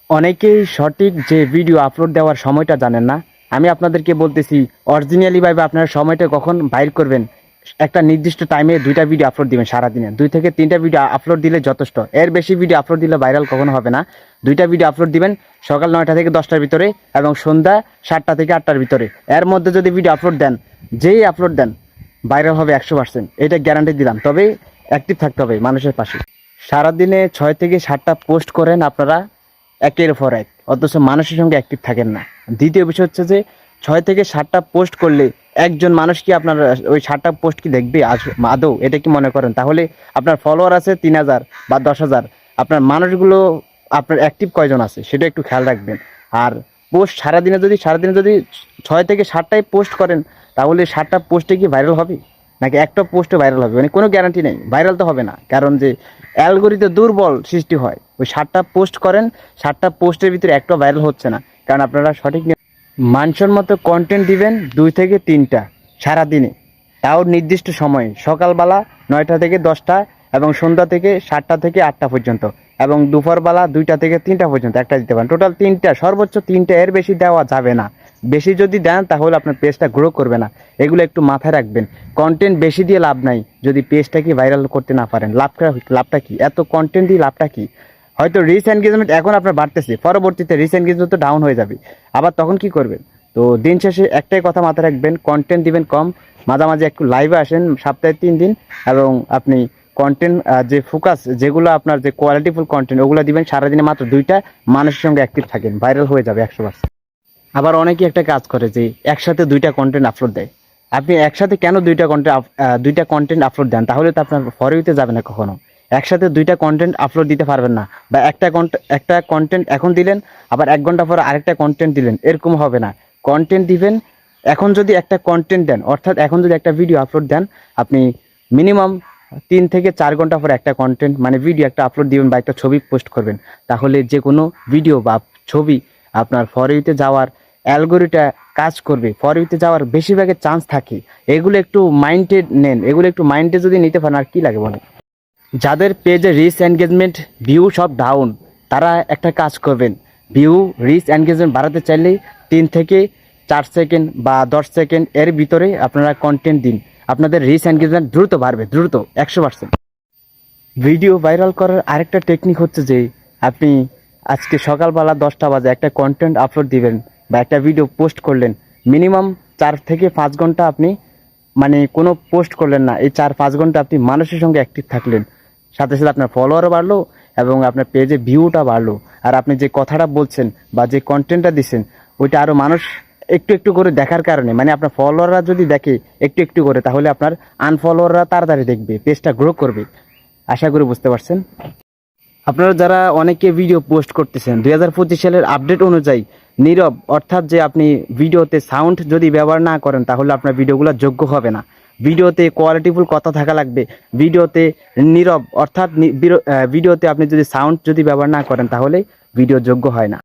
অনেকেই সঠিক যে ভিডিও আপলোড দেওয়ার সময়টা জানেন না। আমি আপনাদেরকে বলতেছি, অরিজিনালি ভাবে আপনারা সময়টা কখন বাইর করবেন, একটা নির্দিষ্ট টাইমে 2টা ভিডিও আপলোড দিবেন সারাদিনে। 2 থেকে 3টা ভিডিও আপলোড দিলে যথেষ্ট, এর বেশি ভিডিও আপলোড দিলে ভাইরাল কখনো হবে না। 2টা ভিডিও আপলোড দিবেন সকাল 9টা থেকে 10টার ভিতরে এবং সন্ধ্যা 7টা থেকে 8টার ভিতরে। এর মধ্যে যদি ভিডিও আপলোড দেন, যেই আপলোড দেন ভাইরাল হবে 100%, এটা গ্যারান্টি দিলাম। তবে অ্যাক্টিভ থাকতে হবে মানুষের পাশে। সারাদিনে 6 থেকে 7টা পোস্ট করেন আপনারা একের পর এক, অথচ মানুষের সঙ্গে অ্যাক্টিভ থাকেন না। দ্বিতীয় বিষয় হচ্ছে যে 6 থেকে 7টা পোস্ট করলে একজন মানুষ কি আপনার ওই 7টা পোস্ট কি দেখবে আদৌ? এটা কি মনে করেন? তাহলে আপনার ফলোয়ার আছে 3000 বা 10,000, আপনার মানুষগুলো আপনার অ্যাক্টিভ কয়জন আছে সেটা একটু খেয়াল রাখবেন। আর পোস্ট সারাদিনে যদি 6 থেকে 7টাই পোস্ট করেন, তাহলে 7টা পোস্টে কি ভাইরাল হবে, নাকি একটা পোস্টে ভাইরাল হবে? মানে কোনো গ্যারান্টি নেই, ভাইরাল তো হবে না। কারণ যে অ্যালগোরিদম দুর্বল সৃষ্টি হয়। ওই 7টা পোস্ট করেন, 7টা পোস্টের ভিতরে একটা ভাইরাল হচ্ছে না, কারণ আপনারা সঠিক মানুষের মতো কন্টেন্ট দিবেন 2 থেকে 3টা সারাদিনে, তাও নির্দিষ্ট সময়ে, সকালবেলা 9টা থেকে 10টা এবং সন্ধ্যা থেকে 7টা থেকে 8টা পর্যন্ত, এবং দুপুরবেলা 2টা থেকে 3টা পর্যন্ত একটা দিতে পারেন। টোটাল 3টা, সর্বোচ্চ 3টা, এর বেশি দেওয়া যাবে না। বেশি যদি দেন তাহলে আপনার পেজটা গ্রো করবে না। এগুলো একটু মাথায় রাখবেন। কন্টেন্ট বেশি দিয়ে লাভ নাই যদি পেজটাকে ভাইরাল করতে না পারেন। লাভটা কি? এত কন্টেন্ট দিয়ে লাভটা কি? হয়তো রিচ এনগেজমেন্ট এখন আপনার বাড়তেছে, পরবর্তীতে রিচ এনগেজমেন্ট তো ডাউন হয়ে যাবে, আবার তখন কি করবেন? তো দিন শেষে একটাই কথা মাথায় রাখবেন, কন্টেন্ট দিবেন কম, মাঝামাঝি একটু লাইভে আসেন সপ্তাহে 3 দিন, এবং আপনি কন্টেন্ট যে ফোকাস, যেগুলো আপনার যে কোয়ালিটিফুল কন্টেন্ট, ওগুলো দিবেন সারাদিনে মাত্র 2টা, মানুষের সঙ্গে অ্যাক্টিভ থাকেন, ভাইরাল হয়ে যাবে 100%। আবার অনেকে একটা কাজ করে যে একসাথে 2টা কন্টেন্ট আপলোড দেয়। আপনি একসাথে কেন 2টা কন্টেন্ট আপলোড দেন? তাহলে তো আপনার ফর ইউতে যাবে না কখনো। একসাথে 2টা কন্টেন্ট আপলোড দিতে পারবেন না, বা একটা কন্টেন্ট এখন দিলেন, আবার 1 ঘন্টা পরে আরেকটা কন্টেন্ট দিলেন, এরকম হবে না। কন্টেন্ট দিবেন, এখন যদি একটা কন্টেন্ট দেন, অর্থাৎ এখন যদি একটা ভিডিও আপলোড দেন, আপনি মিনিমাম 3 থেকে 4 ঘন্টা পরে একটা কন্টেন্ট মানে ভিডিও একটা আপলোড দিবেন বা একটা ছবি পোস্ট করবেন। তাহলে যে কোনো ভিডিও বা ছবি আপনার ফর ইউতে যাওয়ার অ্যালগোরিটা কাজ করবে, ফর ইউতে যাওয়ার বেশিরভাগের চান্স থাকে। এগুলো একটু মাইন্ডে নেন, এগুলো একটু মাইন্ডে যদি নিতে পারেন আর কি লাগে বলেন। যাদের পেজে রিচ এনগেজমেন্ট ভিউ সব ডাউন, তারা একটা কাজ করবেন, ভিউ রিচ এনগেজমেন্ট বাড়াতে চাইলে 3 থেকে 4 সেকেন্ড বা 10 সেকেন্ড এর ভিতরে আপনারা কন্টেন্ট দিন, আপনাদের রিচ এনগেজমেন্ট দ্রুত বাড়বে, দ্রুত 100%। ভিডিও ভাইরাল করার আরেকটা টেকনিক হচ্ছে যে আপনি আজকে সকালবেলা 10টা বাজে একটা কন্টেন্ট আপলোড দিবেন বা একটা ভিডিও পোস্ট করলেন, মিনিমাম 4 থেকে 5 ঘন্টা আপনি মানে কোনো পোস্ট করলেন না, এই 4-5 ঘন্টা আপনি মানুষের সঙ্গে অ্যাক্টিভ থাকলেন, সাথে সাথে আপনার ফলোয়ারও বাড়লো এবং আপনার পেজে ভিউটা বাড়লো। আর আপনি যে কথাটা বলছেন বা যে কন্টেন্টটা দিচ্ছেন, ওইটা আরও মানুষ একটু একটু করে দেখার কারণে, মানে আপনার ফলোয়াররা যদি দেখে একটু একটু করে, তাহলে আপনার আনফলোয়াররা তাড়াতাড়ি দেখবে, পেজটা গ্রো করবে। আশা করি বুঝতে পারছেন। আপনারা যারা অনেকে ভিডিও পোস্ট করতেছেন, 2025 সালের আপডেট অনুযায়ী নীরব, অর্থাৎ যে আপনি ভিডিওতে সাউন্ড যদি ব্যবহার না করেন, তাহলে আপনার ভিডিওগুলো যোগ্য হবে না। ভিডিওতে কোয়ালিটিফুল কথা থাকা লাগবে। ভিডিওতে নীরব, অর্থাৎ ভিডিওতে আপনি যদি সাউন্ড যদি ব্যবহার না করেন, তাহলে ভিডিও যোগ্য হয় না।